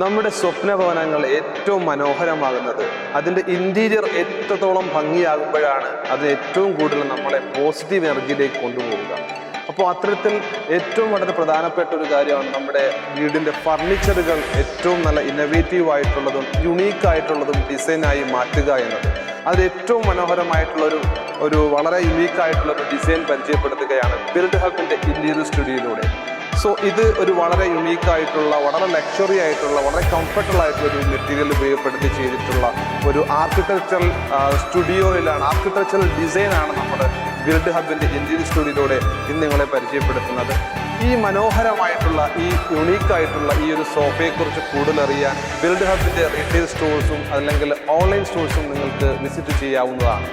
നമ്മുടെ സ്വപ്ന ഭവനങ്ങൾ ഏറ്റവും മനോഹരമാകുന്നത് അതിൻ്റെ ഇൻറ്റീരിയർ എത്രത്തോളം ഭംഗിയാകുമ്പോഴാണ് അത് ഏറ്റവും കൂടുതൽ നമ്മളെ പോസിറ്റീവ് എനർജിയിലേക്ക് കൊണ്ടുപോവുക. അപ്പോൾ അത്തരത്തിൽ ഏറ്റവും വളരെ പ്രധാനപ്പെട്ട ഒരു കാര്യമാണ് നമ്മുടെ വീടിൻ്റെ ഫർണിച്ചറുകൾ ഏറ്റവും നല്ല ഇന്നോവേറ്റീവ് ആയിട്ടുള്ളതും യുണീക്കായിട്ടുള്ളതും ഡിസൈനായി മാറ്റുക എന്നത്. അത് ഏറ്റവും മനോഹരമായിട്ടുള്ളൊരു വളരെ യുണീക്കായിട്ടുള്ളൊരു ഡിസൈൻ പരിചയപ്പെടുത്തുകയാണ് ബിൽഡ് ഹബിൻ്റെ ഇൻറ്റീരിയർ സ്റ്റുഡിയോയിലൂടെ. സോ ഇത് ഒരു വളരെ യുണീക്കായിട്ടുള്ള, വളരെ ലക്ഷറി ആയിട്ടുള്ള, വളരെ കംഫർട്ടബിൾ ആയിട്ടുള്ള ഒരു മെറ്റീരിയൽ ഉപയോഗപ്പെടുത്തി ചെയ്തിട്ടുള്ള ഒരു ആർക്കിടെക്ചറൽ സ്റ്റുഡിയോയിലാണ്, ആർക്കിടെക്ചറൽ ഡിസൈനാണ് നമ്മുടെ ബിൽഡ് ഹബിൻ്റെ ഇൻറ്റീരിയർ സ്റ്റുഡിയോയിലൂടെ ഇന്ന് നിങ്ങളെ പരിചയപ്പെടുത്തുന്നത്. ഈ മനോഹരമായിട്ടുള്ള, ഈ യുണീക്കായിട്ടുള്ള ഈ ഒരു സോഫയെക്കുറിച്ച് കൂടുതലറിയാൻ ബിൽഡ് ഹബിൻ്റെ റീറ്റെയിൽ സ്റ്റോഴ്സും അല്ലെങ്കിൽ ഓൺലൈൻ സ്റ്റോഴ്സും നിങ്ങൾക്ക് വിസിറ്റ് ചെയ്യാവുന്നതാണ്.